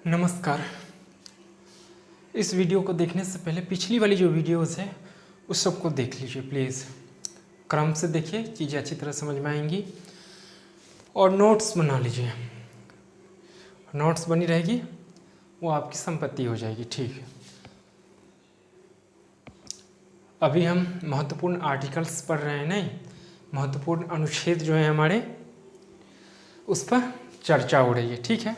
नमस्कार। इस वीडियो को देखने से पहले पिछली वाली जो वीडियोस है उस सबको देख लीजिए प्लीज़। क्रम से देखिए, चीज़ें अच्छी तरह समझ में आएंगी। और नोट्स बना लीजिए, नोट्स बनी रहेगी वो आपकी संपत्ति हो जाएगी। ठीक है, अभी हम महत्वपूर्ण आर्टिकल्स पढ़ रहे हैं, नहीं महत्वपूर्ण अनुच्छेद जो है हमारे उस पर चर्चा हो रही है। ठीक है,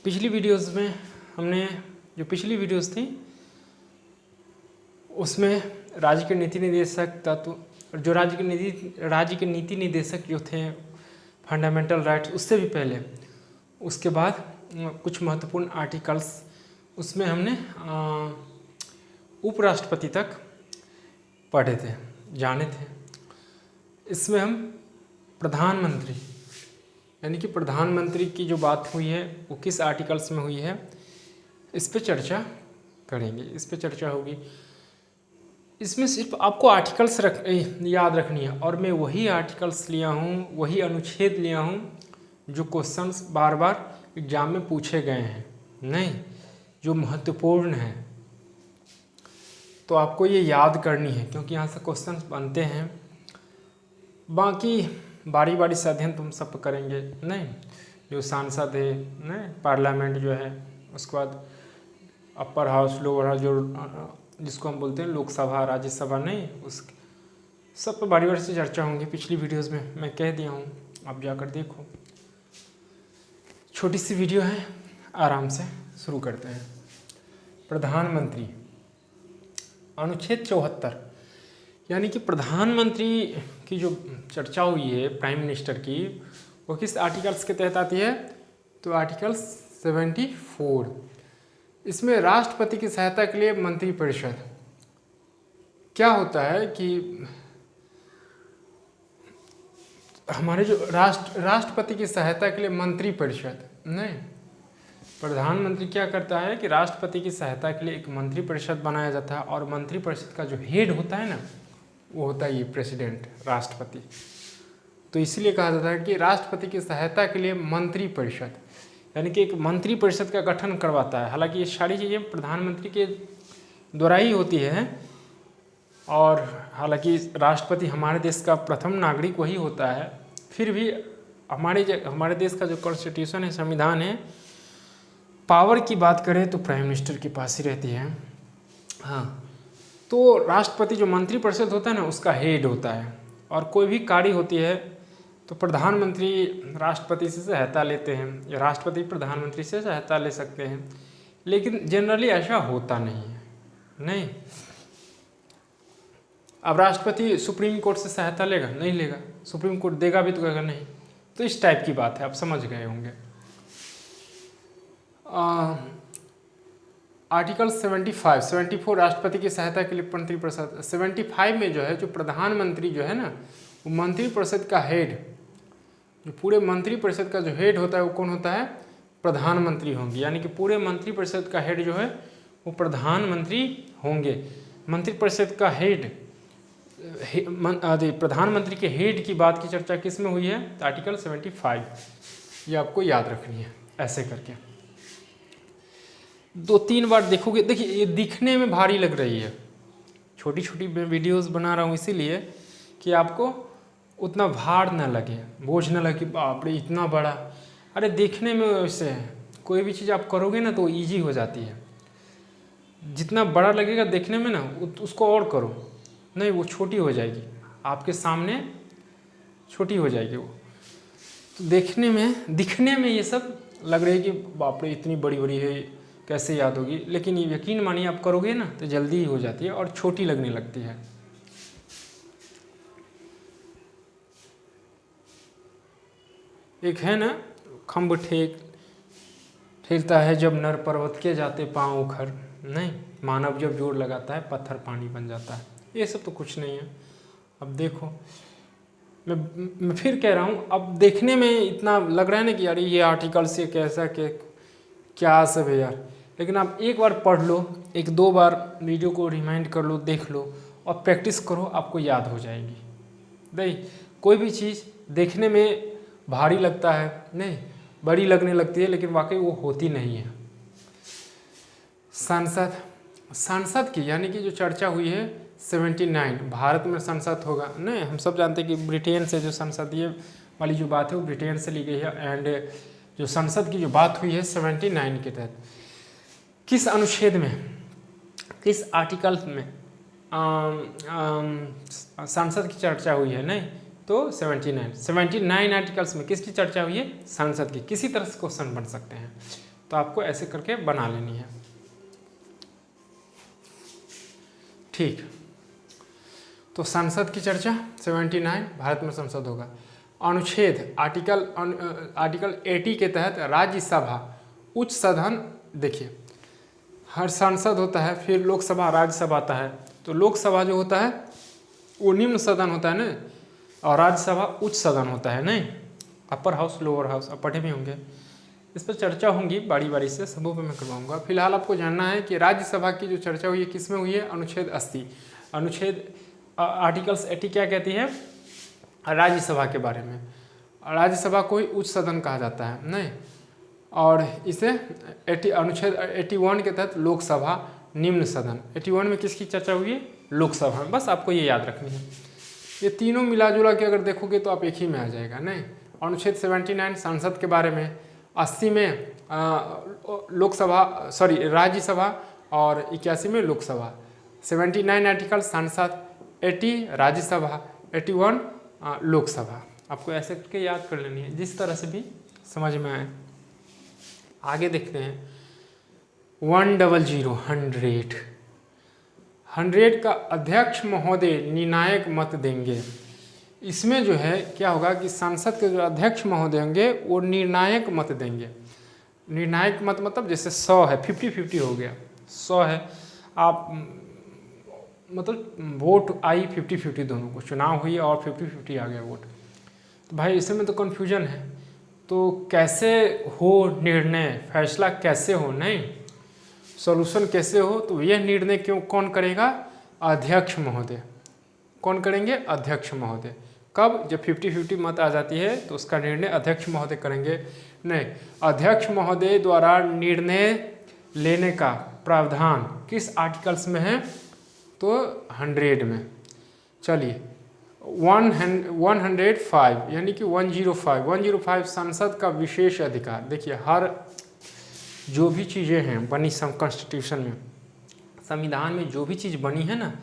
पिछली वीडियोस में हमने जो पिछली वीडियोस थी उसमें राज्य के नीति निर्देशक तत्व, जो राज्य के नीति निर्देशक जो थे फंडामेंटल राइट्स, उससे भी पहले उसके बाद कुछ महत्वपूर्ण आर्टिकल्स उसमें हमने उपराष्ट्रपति तक पढ़े थे, जाने थे। इसमें हम प्रधानमंत्री यानी कि प्रधानमंत्री की जो बात हुई है वो किस आर्टिकल्स में हुई है इस पे चर्चा करेंगे, इस पे चर्चा होगी। इसमें सिर्फ आपको आर्टिकल्स याद रखनी है और मैं वही आर्टिकल्स लिया हूँ, वही अनुच्छेद लिया हूँ जो क्वेश्चंस बार बार एग्जाम में पूछे गए हैं, नहीं जो महत्वपूर्ण है। तो आपको ये याद करनी है क्योंकि यहाँ से क्वेश्चंस बनते हैं। बाकी बारी बारी से अध्ययन तुम सब करेंगे, नहीं जो सांसद है, नहीं पार्लियामेंट जो है, उसके बाद अपर हाउस लोअर हाउस जो जिसको हम बोलते हैं लोकसभा राज्यसभा, नहीं उस सब पर बारी बारी से चर्चा होंगी। पिछली वीडियोस में मैं कह दिया हूँ, आप जाकर देखो। छोटी सी वीडियो है, आराम से शुरू करते हैं। प्रधानमंत्री अनुच्छेद 74 यानी कि प्रधानमंत्री की जो चर्चा हुई है प्राइम मिनिस्टर की, वो किस आर्टिकल्स के तहत आती है? तो आर्टिकल 74। इसमें राष्ट्रपति की सहायता के लिए मंत्रिपरिषद, क्या होता है कि हमारे जो राष्ट्रपति की सहायता के लिए मंत्रिपरिषद, नहीं प्रधानमंत्री क्या करता है कि राष्ट्रपति की सहायता के लिए एक मंत्रिपरिषद बनाया जाता है और मंत्रिपरिषद का जो हेड होता है ना वो होता है ये प्रेसिडेंट, राष्ट्रपति। तो इसीलिए कहा जाता है कि राष्ट्रपति की सहायता के लिए मंत्रिपरिषद यानी कि एक मंत्रिपरिषद का गठन करवाता है। हालांकि ये सारी चीज़ें प्रधानमंत्री के द्वारा ही होती है और हालांकि राष्ट्रपति हमारे देश का प्रथम नागरिक वही होता है, फिर भी हमारे देश का जो कॉन्स्टिट्यूशन है, संविधान है, पावर की बात करें तो प्राइम मिनिस्टर के पास ही रहती है। हाँ, तो राष्ट्रपति जो मंत्रिपरिषद होता है ना उसका हेड होता है और कोई भी कार्य होती है तो प्रधानमंत्री राष्ट्रपति से सहायता लेते हैं या राष्ट्रपति प्रधानमंत्री से सहायता ले सकते हैं, लेकिन जनरली ऐसा होता नहीं है। नहीं, अब राष्ट्रपति सुप्रीम कोर्ट से सहायता लेगा? नहीं लेगा। सुप्रीम कोर्ट देगा भी तो कहेगा नहीं। तो इस टाइप की बात है, आप समझ गए होंगे। आर्टिकल 74 राष्ट्रपति की सहायता के लिए मंत्रिपरिषद। 75 में जो है जो प्रधानमंत्री जो है ना वो मंत्रिपरिषद का हेड, जो पूरे मंत्रिपरिषद का जो हेड होता है वो कौन होता है? प्रधानमंत्री होंगे। यानी कि पूरे मंत्रिपरिषद का हेड जो है वो प्रधानमंत्री होंगे। मंत्रिपरिषद का हेड प्रधानमंत्री के हेड की बात की चर्चा किस में हुई है? आर्टिकल 75। ये आपको याद रखनी है ऐसे करके। 2-3 बार देखोगे। देखिए ये दिखने में भारी लग रही है, छोटी छोटी मैं वीडियोस बना रहा हूँ इसीलिए कि आपको उतना भार न लगे, बोझ न लगे, बाप रे इतना बड़ा। अरे देखने में वैसे है, कोई भी चीज़ आप करोगे ना तो ईजी हो जाती है। जितना बड़ा लगेगा देखने में ना उसको और करो, नहीं वो छोटी हो जाएगी, आपके सामने छोटी हो जाएगी वो। तो दिखने में ये सब लग रही है कि बाप रे इतनी बड़ी बड़ी है, कैसे याद होगी, लेकिन ये यकीन मानिए आप करोगे ना तो जल्दी ही हो जाती है और छोटी लगने लगती है। एक है ना, खम्भ ठेलता है जब नर पर्वत के जाते पाँव उखर, नहीं मानव जब जोर लगाता है पत्थर पानी बन जाता है। ये सब तो कुछ नहीं है। अब देखो मैं फिर कह रहा हूँ, अब देखने में इतना लग रहा है ना कि यार ये आर्टिकल से कैसा क्या सब है यार, लेकिन आप एक बार पढ़ लो, 1-2 बार वीडियो को रिमाइंड कर लो, देख लो और प्रैक्टिस करो, आपको याद हो जाएगी। नहीं कोई भी चीज़ देखने में भारी लगता है, नहीं बड़ी लगने लगती है, लेकिन वाकई वो होती नहीं है। संसद की यानी कि जो चर्चा हुई है 79, भारत में संसद होगा नहीं, हम सब जानते हैं कि ब्रिटेन से जो संसदीय वाली जो बात है वो ब्रिटेन से ली गई है। एंड जो संसद की जो बात हुई है 79 के तहत किस अनुच्छेद में, किस आर्टिकल में संसद की चर्चा हुई है, नहीं तो 79 आर्टिकल्स में किसकी चर्चा हुई है, संसद की। किसी तरह से क्वेश्चन बन सकते हैं, तो आपको ऐसे करके बना लेनी है, ठीक। तो संसद की चर्चा 79, भारत में संसद होगा। अनुच्छेद आर्टिकल 80 के तहत राज्यसभा उच्च सदन, देखिए हर सांसद होता है, फिर लोकसभा राज्यसभा आता है, तो लोकसभा जो होता है वो निम्न सदन होता है ना, और राज्यसभा उच्च सदन होता है, नहीं अपर हाउस लोअर हाउस, अब पढ़े भी होंगे। इस पर चर्चा होंगी बारी बारी से, सबों पे मैं करवाऊंगा। फिलहाल आपको जानना है कि राज्यसभा की जो चर्चा हुई है किस में हुई है, अनुच्छेद 80। अनुच्छेद आर्टिकल्स 80 क्या कहती है, राज्यसभा के बारे में। राज्यसभा को ही उच्च सदन कहा जाता है, नहीं, और इसे अनुच्छेद 81 के तहत लोकसभा निम्न सदन। 81 में किसकी चर्चा हुई है, लोकसभा। बस आपको ये याद रखनी है, ये तीनों मिला जुला के अगर देखोगे तो आप एक ही में आ जाएगा, नहीं। अनुच्छेद 79 संसद के बारे में, 80 में लोकसभा सॉरी राज्यसभा, और 81 में लोकसभा। 79 आर्टिकल संसद, 80 राज्यसभा, 81 लोकसभा। आपको ऐसे करके याद कर लेनी है, जिस तरह से भी समझ में आए। आगे देखते हैं 100 100 का अध्यक्ष महोदय निर्णायक मत देंगे। इसमें जो है क्या होगा कि संसद के जो अध्यक्ष महोदय होंगे वो निर्णायक मत देंगे। निर्णायक मत मतलब जैसे 100 है, 50-50 हो गया, 100 है, आप मतलब वोट आई 50-50 दोनों को, चुनाव हुई और 50-50 आ गया वोट। तो भाई इसमें तो कन्फ्यूजन है, तो कैसे हो निर्णय, फैसला कैसे हो, नहीं सॉल्यूशन कैसे हो, तो यह निर्णय कौन करेगा, अध्यक्ष महोदय। कौन करेंगे, अध्यक्ष महोदय। कब, जब 50-50 मत आ जाती है तो उसका निर्णय अध्यक्ष महोदय करेंगे। नहीं, अध्यक्ष महोदय द्वारा निर्णय लेने का प्रावधान किस आर्टिकल्स में है, तो 100 में। चलिए 105 यानी कि 105 संसद का विशेष अधिकार। देखिए हर जो भी चीज़ें हैं बनी कॉन्स्टिट्यूशन में, संविधान में जो भी चीज़ बनी है ना,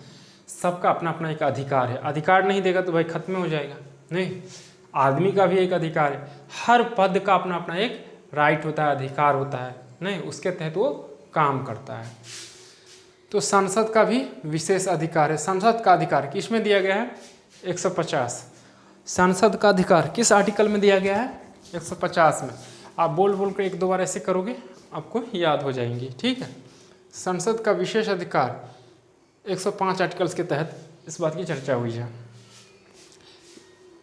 सबका अपना अपना एक अधिकार है। अधिकार नहीं देगा तो भाई खत्म हो जाएगा, नहीं। आदमी का भी एक अधिकार है, हर पद का अपना अपना एक राइट होता है, अधिकार होता है, नहीं, उसके तहत वो काम करता है। तो संसद का भी विशेष अधिकार है। संसद का अधिकार किस में दिया गया है, 150। संसद का अधिकार किस आर्टिकल में दिया गया है, 150 में। आप बोल बोल कर 1-2 बार ऐसे करोगे आपको याद हो जाएंगी, ठीक है। संसद का विशेष अधिकार 105 आर्टिकल्स के तहत इस बात की चर्चा हुई है।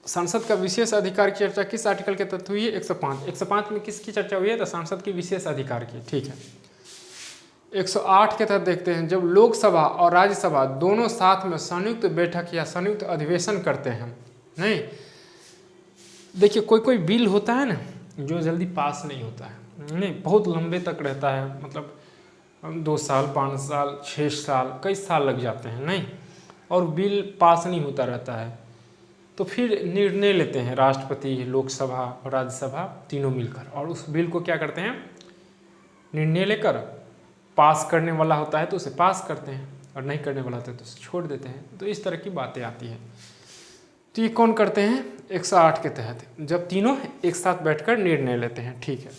संसद का विशेष अधिकार की चर्चा किस आर्टिकल के तहत हुई है, 105 में किसकी चर्चा हुई है, तो संसद की विशेष अधिकार की, ठीक है। 108 के तहत देखते हैं, जब लोकसभा और राज्यसभा दोनों साथ में संयुक्त बैठक या संयुक्त अधिवेशन करते हैं, नहीं। देखिए कोई कोई बिल होता है ना जो जल्दी पास नहीं होता है, नहीं, बहुत लंबे तक रहता है, मतलब 2 साल, 5 साल, 6 साल, कई साल लग जाते हैं, नहीं, और बिल पास नहीं होता रहता है। तो फिर निर्णय लेते हैं राष्ट्रपति, लोकसभा और राज्यसभा तीनों मिलकर, और उस बिल को क्या करते हैं, निर्णय लेकर पास करने वाला होता है तो उसे पास करते हैं, और नहीं करने वाला होता है तो उसे छोड़ देते हैं। तो इस तरह की बातें आती हैं। तो ये कौन करते हैं, 108 के तहत, जब तीनों एक साथ बैठकर निर्णय लेते हैं, ठीक है।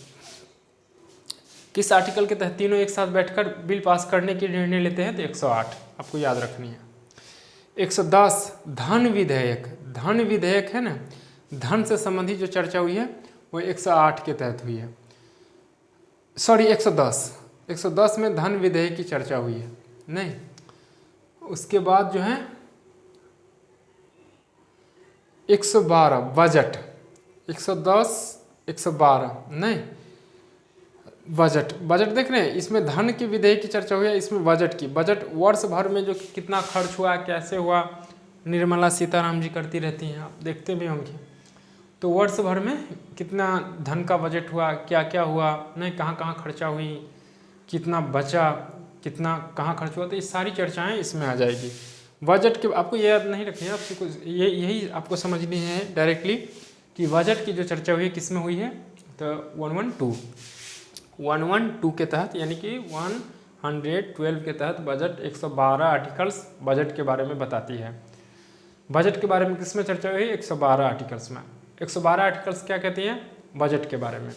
किस आर्टिकल के तहत तीनों एक साथ बैठकर बिल पास करने के निर्णय लेते हैं, तो 108 आपको याद रखनी है। 110 धन विधेयक। धन विधेयक है ना, धन से संबंधित जो चर्चा हुई है वो 108 के तहत हुई है, सॉरी 110 में धन विधेयक की चर्चा हुई है, नहीं। उसके बाद जो है 112 बजट, 110 112 नहीं, बजट देख रहे हैं, इसमें धन की विधेयक की चर्चा हुई है, इसमें बजट की, बजट वर्ष भर में जो कितना खर्च हुआ, कैसे हुआ, निर्मला सीताराम जी करती रहती हैं, आप देखते भी होंगे। तो वर्ष भर में कितना धन का बजट हुआ, क्या क्या हुआ, नहीं कहाँ कहाँ खर्चा हुई, कितना बचा, कितना कहाँ खर्च हुआ, तो ये सारी चर्चाएं इसमें आ जाएगी। बजट के आपको ये याद नहीं रखनी है, आपको यही आपको समझनी है डायरेक्टली कि बजट की जो चर्चा हुई है किस में हुई है, तो 112 के तहत, यानी कि 112 के तहत बजट 112 आर्टिकल्स बजट के बारे में बताती है। बजट के बारे में किस में चर्चा हुई है, 112 आर्टिकल्स में। 112 आर्टिकल्स क्या कहती हैं, बजट के बारे में।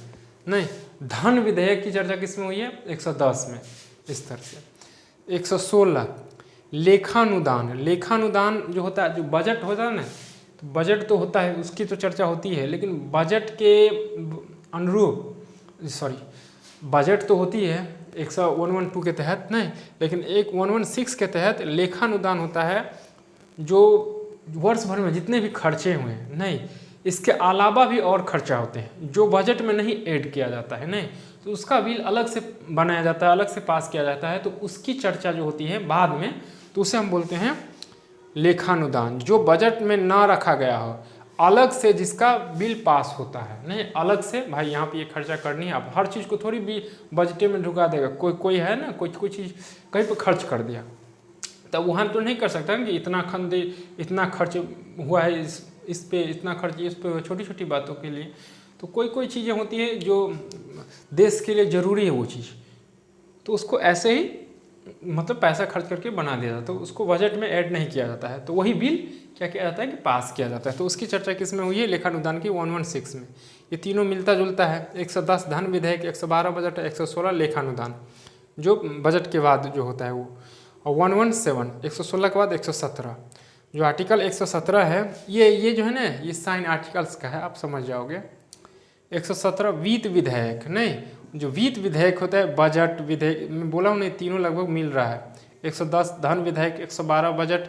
नहीं, धन विधेयक की चर्चा किस में हुई है, 110 में। इस तरह से 116 लेखानुदान। लेखानुदान जो होता है, जो बजट होता है ना, तो बजट तो होता है, उसकी तो चर्चा होती है, लेकिन बजट के अनुरूप बजट तो होती है 112 के तहत, नहीं, लेकिन एक 116 के तहत लेखानुदान होता है, जो वर्ष भर में जितने भी खर्चे हुए हैं, नहीं, इसके अलावा भी और खर्चा होते हैं जो बजट में नहीं ऐड किया जाता है, नहीं, तो उसका बिल अलग से बनाया जाता है, अलग से पास किया जाता है, तो उसकी चर्चा जो होती है बाद में, तो उसे हम बोलते हैं लेखानुदान। जो बजट में ना रखा गया हो, अलग से जिसका बिल पास होता है, नहीं, अलग से भाई यहाँ पे ये खर्चा करनी है, आप हर चीज़ को थोड़ी भी बजटे में ढुका देगा। कोई है ना, कोई चीज़ कहीं पर खर्च कर दिया, तब वहाँ तो नहीं कर सकता कि इतना खर्च हुआ है, इस पे इतना खर्च, इस पे, छोटी छोटी बातों के लिए। तो कोई चीज़ें होती है जो देश के लिए ज़रूरी है, वो चीज़, तो उसको ऐसे ही मतलब पैसा खर्च करके बना दिया जाता है, तो उसको बजट में ऐड नहीं किया जाता है, तो वही बिल क्या किया जाता है कि पास किया जाता है। तो उसकी चर्चा किस में हुई है, लेखानुदान की 116 में। ये तीनों मिलता जुलता है, 110 धन विधेयक, 112 बजट, 116 लेखानुदान, जो बजट के बाद जो होता है वो। और 117 116 के बाद 117, जो आर्टिकल 117 है, ये जो है ना, ये साइन आर्टिकल्स का है, आप समझ जाओगे। 117 वित्त विधेयक, नहीं, जो वित्त विधेयक होता है, बजट विधेयक, मैं बोला हूँ नहीं, तीनों लगभग मिल रहा है। 110 धन विधेयक, 112 बजट,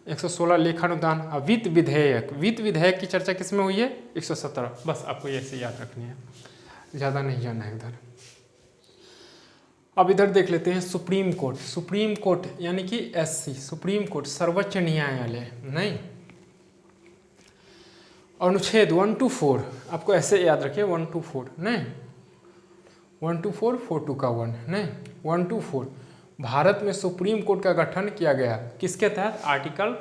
116 लेखानुदान। और वित्त विधेयक की चर्चा किस में हुई है, 117। बस आपको ऐसे याद रखनी है, ज़्यादा नहीं जाना है इधर। अब इधर देख लेते हैं सुप्रीम कोर्ट यानी कि SC, सुप्रीम कोर्ट, सर्वोच्च न्यायालय, नहीं, अनुच्छेद 124, आपको ऐसे याद रखिए, 124, नहीं, 124 42 का 1, नहीं, 124, भारत में सुप्रीम कोर्ट का गठन किया गया किसके तहत, आर्टिकल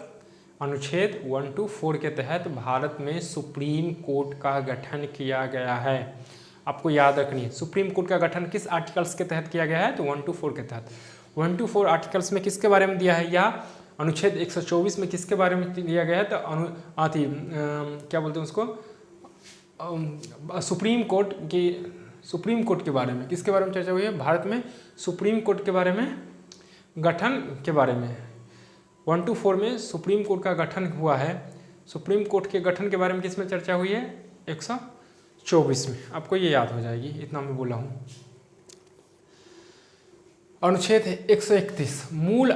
अनुच्छेद 124 के तहत भारत में सुप्रीम कोर्ट का गठन किया गया है। आपको याद रखनी है, सुप्रीम कोर्ट का गठन किस आर्टिकल्स के तहत किया गया है, तो 124 के तहत। 124 आर्टिकल्स में किसके बारे में दिया है, या अनुच्छेद 124 में किसके बारे में दिया गया है, तो क्या बोलते हैं उसको, सुप्रीम कोर्ट के बारे में, किसके बारे में चर्चा हुई है, भारत में सुप्रीम कोर्ट के बारे में, गठन के बारे में। 124 में सुप्रीम कोर्ट का गठन हुआ है। सुप्रीम कोर्ट के गठन के बारे में किस में चर्चा हुई है, 124 में। आपको ये याद हो जाएगी, इतना मैं बोला हूँ। अनुच्छेद 131 मूल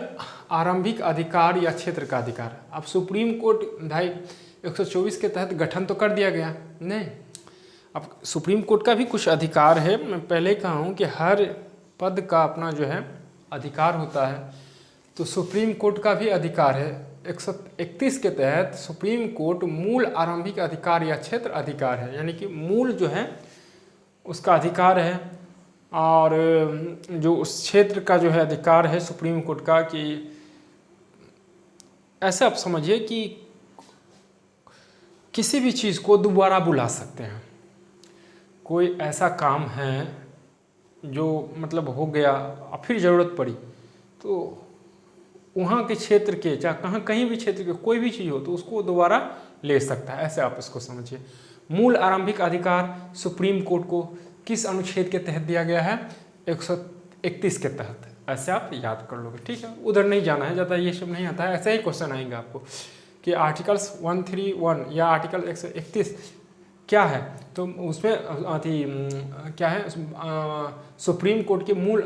आरंभिक अधिकार या क्षेत्र का अधिकार। अब सुप्रीम कोर्ट 124 के तहत गठन तो कर दिया गया, नहीं, अब सुप्रीम कोर्ट का भी कुछ अधिकार है। मैं पहले कहा हूँ कि हर पद का अपना जो है अधिकार होता है, तो सुप्रीम कोर्ट का भी अधिकार है। 131 के तहत सुप्रीम कोर्ट मूल आरंभिक अधिकार या क्षेत्र अधिकार है, यानी कि मूल जो है उसका अधिकार है, और जो उस क्षेत्र का जो है अधिकार है सुप्रीम कोर्ट का, कि ऐसा आप समझिए कि किसी भी चीज़ को दोबारा बुला सकते हैं। कोई ऐसा काम है जो मतलब हो गया, और फिर ज़रूरत पड़ी, तो वहाँ के क्षेत्र के, चाहे कहीं भी क्षेत्र के कोई भी चीज़ हो, तो उसको दोबारा ले सकता है। ऐसे आप इसको समझिए। मूल आरंभिक अधिकार सुप्रीम कोर्ट को किस अनुच्छेद के तहत दिया गया है, 131 के तहत। ऐसे आप याद कर लोगे, ठीक है, उधर नहीं जाना है ज़्यादा, ये सब नहीं आता है। ऐसे ही क्वेश्चन आएंगे आपको कि आर्टिकल्स 131 या आर्टिकल 131 क्या है, तो उसमें क्या है, सुप्रीम कोर्ट के मूल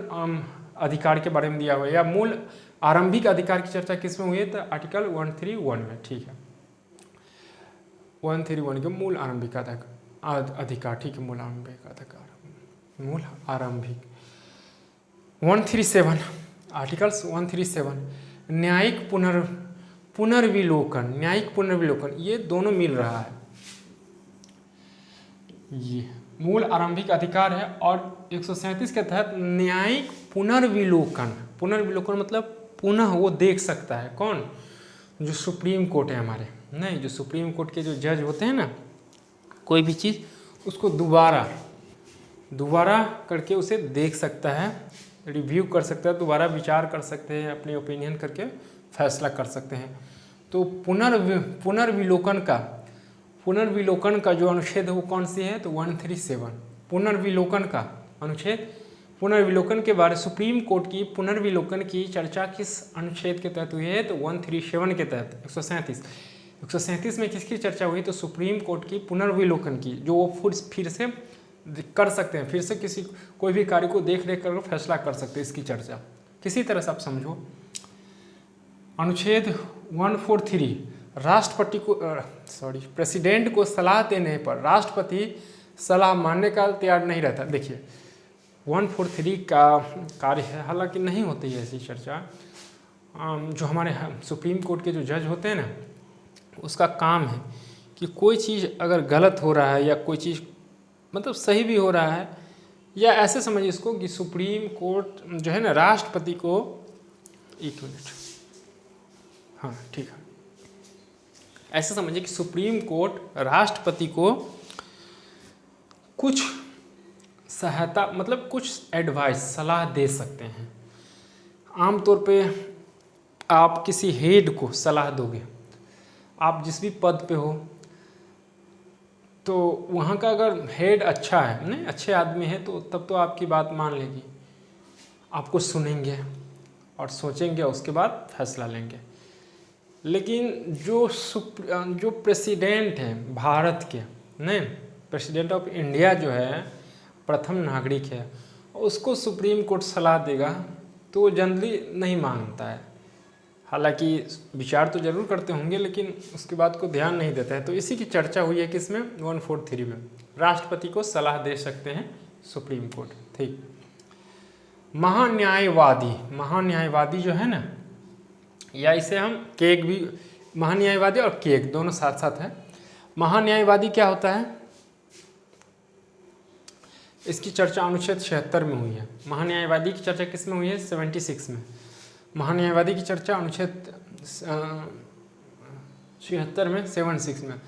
अधिकार के बारे में दिया हुआ है, या मूल आरंभिक अधिकार की चर्चा किस में हुई है, तो आर्टिकल 131 में, ठीक है, 131 के मूल आरंभिक अधिकार, ठीक है, मूल आरंभिक अधिकार, मूल आरंभिक। 137 आर्टिकल्स 137 न्यायिक पुनर्विलोकन, न्यायिक पुनर्विलोकन, ये दोनों मिल रहा है। ये मूल आरंभिक अधिकार है और 137 के तहत न्यायिक पुनर्विलोकन, पुनर्विलोकन मतलब पुनः वो देख सकता है। कौन? जो सुप्रीम कोर्ट है हमारे, नहीं, जो सुप्रीम कोर्ट के जो जज होते हैं ना, कोई भी चीज़ उसको दोबारा करके उसे देख सकता है, रिव्यू कर सकता है, दोबारा विचार कर सकते हैं, अपनी ओपिनियन करके फैसला कर सकते हैं। तो पुनर्विलोकन का जो अनुच्छेद है वो कौन सी है? तो 137 पुनर्विलोकन का अनुच्छेद। पुनर्विलोकन के बारे सुप्रीम कोर्ट की पुनर्विलोकन की चर्चा किस अनुच्छेद के तहत हुई है? तो 137 के तहत। 137 में किसकी चर्चा हुई? तो सुप्रीम कोर्ट की पुनर्विलोकन की, जो वो फिर से कर सकते हैं, फिर से किसी कोई भी कार्य को देख कर फैसला कर सकते हैं। इसकी चर्चा किसी तरह से आप समझो। अनुच्छेद 143 राष्ट्रपति को प्रेसिडेंट को सलाह देने पर राष्ट्रपति सलाह मानने का तैयार नहीं रहता। देखिए 143 का कार्य है, हालांकि नहीं होती है ऐसी चर्चा। जो हमारे सुप्रीम कोर्ट के जो जज होते हैं ना, उसका काम है कि कोई चीज़ अगर गलत हो रहा है या कोई चीज़ मतलब सही भी हो रहा है, या ऐसे समझिए इसको कि सुप्रीम कोर्ट जो है ना राष्ट्रपति को, एक मिनट, हाँ ठीक है, ऐसे समझिए कि सुप्रीम कोर्ट राष्ट्रपति को कुछ सहायता मतलब कुछ एडवाइस, सलाह दे सकते हैं। आमतौर पे आप किसी हेड को सलाह दोगे, आप जिस भी पद पे हो, तो वहाँ का अगर हेड अच्छा है, नहीं अच्छे आदमी है, तो तब तो आपकी बात मान लेगी, आपको सुनेंगे और सोचेंगे, उसके बाद फैसला लेंगे। लेकिन जो प्रेसिडेंट हैं भारत के, नहीं, प्रेसिडेंट ऑफ इंडिया जो है प्रथम नागरिक है, उसको सुप्रीम कोर्ट सलाह देगा तो वो जनरली नहीं मानता है। हालांकि विचार तो जरूर करते होंगे, लेकिन उसकी बात को ध्यान नहीं देता है। तो इसी की चर्चा हुई है किसमें? 143 में। राष्ट्रपति को सलाह दे सकते हैं सुप्रीम कोर्ट। ठीक। महान्यायवादी जो है ना, या इसे हम केक भी, महान्यायवादी और केक दोनों साथ साथ है। महान्यायवादी क्या होता है? इसकी चर्चा अनुच्छेद 76 में हुई है। महान्यायवादी की चर्चा किस में हुई है? 76 में। महान्यायवादी की चर्चा अनुच्छेद 76 में, 76 में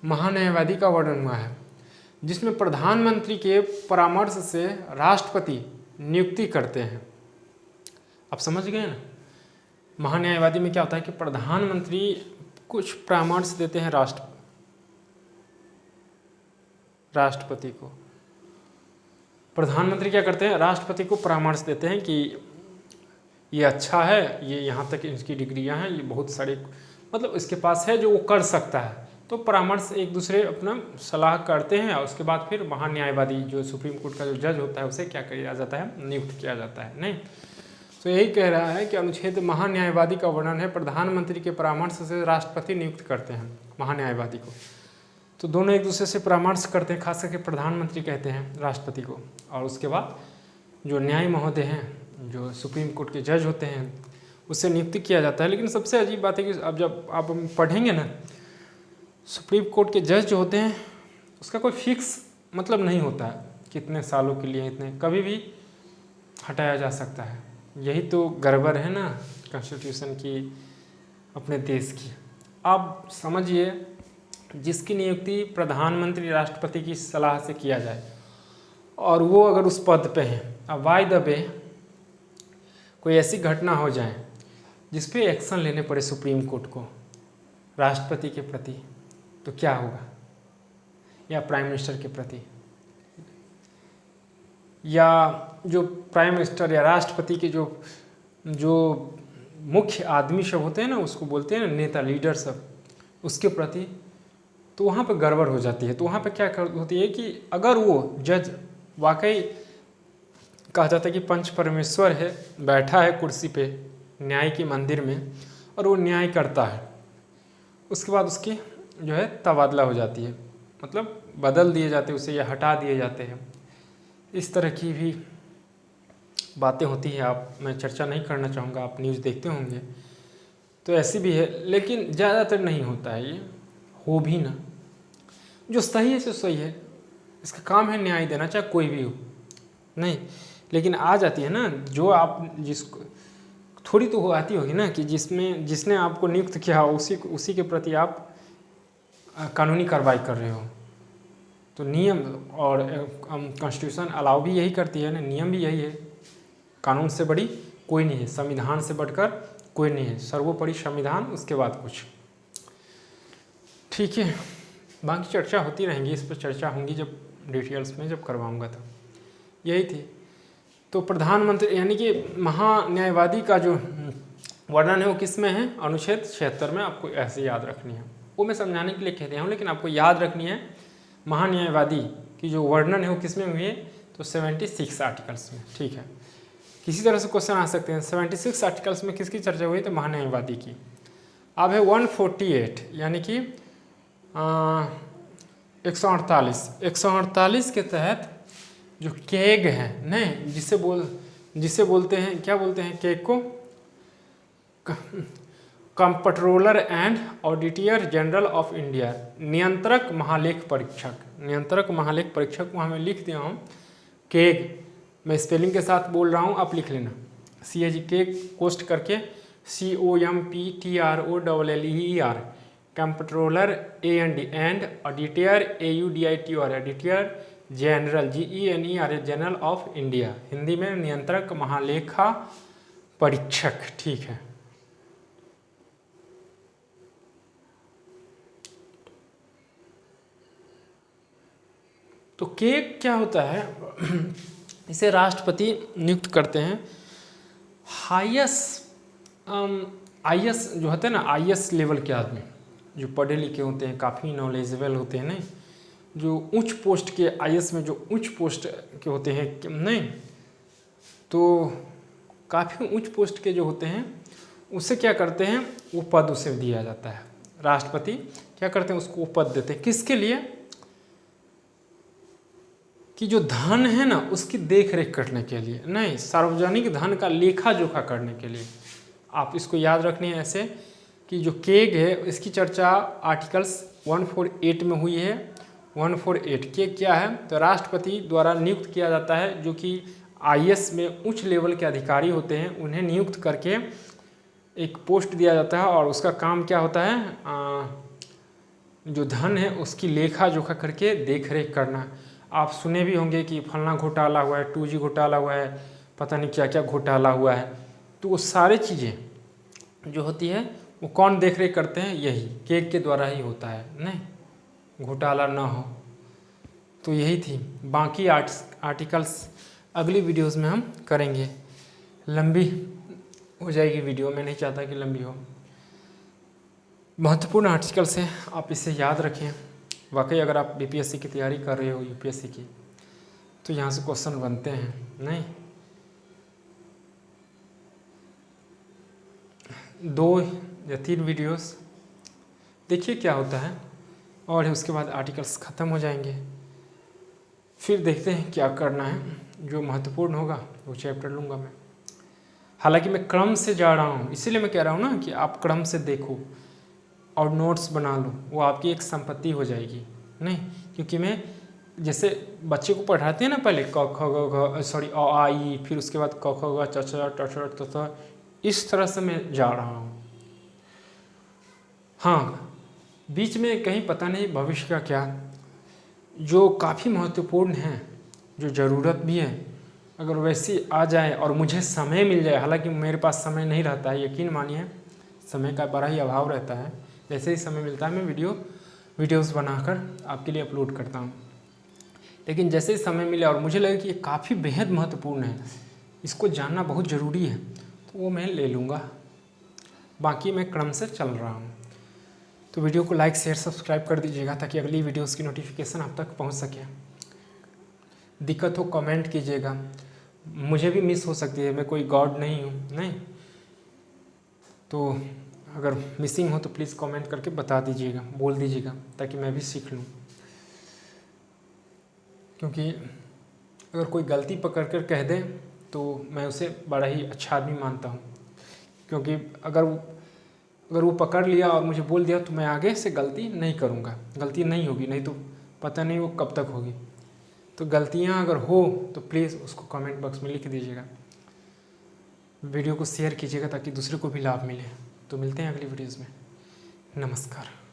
महान्यायवादी का वर्णन हुआ है, जिसमें प्रधानमंत्री के परामर्श से राष्ट्रपति नियुक्ति करते हैं। आप समझ गए ना? महान्यायवादी में क्या होता है कि प्रधानमंत्री कुछ परामर्श देते हैं राष्ट्रपति को। प्रधानमंत्री क्या करते हैं? राष्ट्रपति को परामर्श देते हैं कि ये अच्छा है, ये यहाँ तक इसकी डिग्रियाँ हैं, ये बहुत सारे मतलब इसके पास है जो वो कर सकता है। तो परामर्श एक दूसरे अपना सलाह करते हैं, और उसके बाद फिर महान्यायवादी जो सुप्रीम कोर्ट का जो जज होता है उसे क्या किया जाता है? नियुक्त किया जाता है। नहीं, तो यही कह रहा है कि अनुच्छेद महान्यायवादी का वर्णन है, प्रधानमंत्री के परामर्श से राष्ट्रपति नियुक्त करते हैं महान्यायवादी को। तो दोनों एक दूसरे से परामर्श करते हैं, खास करके प्रधानमंत्री कहते हैं राष्ट्रपति को, और उसके बाद जो न्याय महोदय हैं, जो सुप्रीम कोर्ट के जज होते हैं, उससे नियुक्ति किया जाता है। लेकिन सबसे अजीब बात है कि अब जब आप पढ़ेंगे ना, सुप्रीम कोर्ट के जज जो होते हैं उसका कोई फिक्स मतलब नहीं होता है, कितने सालों के लिए, इतने, कभी भी हटाया जा सकता है। यही तो गड़बड़ है ना कॉन्स्टिट्यूशन की, अपने देश की। आप समझिए, जिसकी नियुक्ति प्रधानमंत्री राष्ट्रपति की सलाह से किया जाए, और वो अगर उस पद पे हैं, अब बाय द वे कोई ऐसी घटना हो जाए जिस पे एक्शन लेने पड़े सुप्रीम कोर्ट को राष्ट्रपति के प्रति, तो क्या होगा? या प्राइम मिनिस्टर के प्रति, या जो प्राइम मिनिस्टर या राष्ट्रपति के जो मुख्य आदमी सब होते हैं ना, उसको बोलते हैं ना नेता, लीडर सब, उसके प्रति, तो वहाँ पे गड़बड़ हो जाती है। तो वहाँ पे क्या होती है कि अगर वो जज वाकई, कहा जाता है कि पंच परमेश्वर है, बैठा है कुर्सी पे न्याय के मंदिर में, और वो न्याय करता है, उसके बाद उसकी जो है तबादला हो जाती है, मतलब बदल दिए जाते हैं उसे, या हटा दिए जाते हैं। इस तरह की भी बातें होती हैं। मैं चर्चा नहीं करना चाहूँगा, आप न्यूज़ देखते होंगे। तो ऐसी भी है, लेकिन ज़्यादातर नहीं होता है ये, हो भी ना। जो सही है सो सही है, इसका काम है न्याय देना, चाहे कोई भी हो, नहीं। लेकिन आ जाती है ना, जो आप जिसको थोड़ी तो आती होगी ना कि जिसने आपको नियुक्त किया उसी के प्रति आप कानूनी कार्रवाई कर रहे हो। तो नियम और कॉन्स्टिट्यूशन अलाउ भी यही करती है ना, नियम भी यही है। कानून से बड़ी कोई नहीं है, संविधान से बढ़कर कोई नहीं है, सर्वोपरि संविधान, उसके बाद कुछ। ठीक है, बाकी चर्चा होती रहेंगी, इस पर चर्चा होंगी जब डिटेल्स में जब करवाऊंगा तो। यही थी। तो प्रधानमंत्री यानी कि महान्यायवादी का जो वर्णन है वो किस में है? अनुच्छेद 76 में। आपको ऐसे याद रखनी है, वो मैं समझाने के लिए कह दिया हूँ, लेकिन आपको याद रखनी है महान्यायवादी की जो वर्णन है वो किस में हुई है? तो 76 आर्टिकल्स में। ठीक है, किसी तरह से क्वेश्चन आ सकते हैं। 76 आर्टिकल्स में किसकी चर्चा हुई? तो महान्यायवादी की। अब है 148 यानी कि 148 के तहत जो केग है, नहीं, जिसे बोलते हैं, क्या बोलते हैं केग को? Comptroller and auditor general of India, नियंत्रक महालेख परीक्षक। नियंत्रक महालेख परीक्षक को हमें लिख दिया हूँ केग, मैं स्पेलिंग के साथ बोल रहा हूँ, आप लिख लेना। CAG केग पोस्ट करके COMPTROLLER, comptroller AND and auditor AUDITOR, auditor general GENER, general of India, Hindi में नियंत्रक महालेखा परीक्षक। ठीक है, तो केग क्या होता है? इसे राष्ट्रपति नियुक्त करते हैं। IS जो होते हैं ना, IS लेवल के आदमी जो पढ़े लिखे होते हैं, काफ़ी नॉलेजेबल होते हैं, नहीं, जो उच्च पोस्ट के IS में जो उच्च पोस्ट के होते हैं, नहीं, तो काफ़ी उच्च पोस्ट के जो होते हैं उसे क्या करते हैं? वो पद उसे दिया जाता है। राष्ट्रपति क्या करते हैं? उसको पद देते हैं। किसके लिए? कि जो धन है ना उसकी देख रेख करने के लिए, नहीं, सार्वजनिक धन का लेखा जोखा करने के लिए। आप इसको याद रखनी है ऐसे कि जो केग है इसकी चर्चा आर्टिकल्स 148 में हुई है। 148 केग क्या है? तो राष्ट्रपति द्वारा नियुक्त किया जाता है, जो कि IS में उच्च लेवल के अधिकारी होते हैं, उन्हें नियुक्त करके एक पोस्ट दिया जाता है और उसका काम क्या होता है? जो धन है उसकी लेखा जोखा करके देख रेख करना। आप सुने भी होंगे कि फलना घोटाला हुआ है, 2G घोटाला हुआ है, पता नहीं क्या क्या घोटाला हुआ है। तो वो सारी चीज़ें जो होती है वो कौन देख रेख करते हैं? यही केग के द्वारा ही होता है, नहीं, घोटाला ना हो। तो यही थी। बाकी आर्टिकल्स अगली वीडियोस में हम करेंगे। लंबी हो जाएगी वीडियो, मैं नहीं चाहता कि लंबी हो। महत्वपूर्ण आर्टिकल्स हैं, आप इसे याद रखें। वाकई अगर आप BPSC की तैयारी कर रहे हो, UPSC की, तो यहाँ से क्वेश्चन बनते हैं, नहीं। 2 या 3 वीडियोस देखिए क्या होता है, और उसके बाद आर्टिकल्स ख़त्म हो जाएंगे। फिर देखते हैं क्या करना है। जो महत्वपूर्ण होगा वो चैप्टर लूँगा मैं। हालांकि मैं क्रम से जा रहा हूँ, इसीलिए मैं कह रहा हूँ ना कि आप क्रम से देखो और नोट्स बना लो, वो आपकी एक संपत्ति हो जाएगी, नहीं। क्योंकि मैं जैसे बच्चे को पढ़ाते हैं ना, पहले क ख ग सॉरी अ आ ई, फिर उसके बाद क ख ग च छ ट ठ त थ, इस तरह से मैं जा रहा हूँ। हाँ, बीच में कहीं पता नहीं भविष्य का क्या, जो काफ़ी महत्वपूर्ण है, जो ज़रूरत भी है, अगर वैसी आ जाए और मुझे समय मिल जाए, हालांकि मेरे पास समय नहीं रहता है, यकीन मानिए समय का बड़ा ही अभाव रहता है। जैसे ही समय मिलता है मैं वीडियोस बनाकर आपके लिए अपलोड करता हूँ। लेकिन जैसे ही समय मिले और मुझे लगे कि ये काफ़ी बेहद महत्वपूर्ण है, इसको जानना बहुत ज़रूरी है, तो वो मैं ले लूँगा। बाकी मैं क्रम से चल रहा हूँ। तो वीडियो को लाइक शेयर सब्सक्राइब कर दीजिएगा ताकि अगली वीडियोस की नोटिफिकेशन आप तक पहुँच सके। दिक्कत हो कमेंट कीजिएगा, मुझे भी मिस हो सकती है, मैं कोई गॉड नहीं हूँ, नहीं। तो अगर मिसिंग हो तो प्लीज़ कमेंट करके बता दीजिएगा, बोल दीजिएगा, ताकि मैं भी सीख लूँ। क्योंकि अगर कोई गलती पकड़ कर कह दे तो मैं उसे बड़ा ही अच्छा आदमी मानता हूँ। क्योंकि अगर अगर वो पकड़ लिया और मुझे बोल दिया तो मैं आगे से गलती नहीं करूँगा, गलती नहीं होगी, नहीं तो पता नहीं वो कब तक होगी। तो गलतियाँ अगर हो तो प्लीज़ उसको कमेंट बॉक्स में लिख दीजिएगा, वीडियो को शेयर कीजिएगा ताकि दूसरे को भी लाभ मिले। तो मिलते हैं अगली वीडियोज़ में। नमस्कार।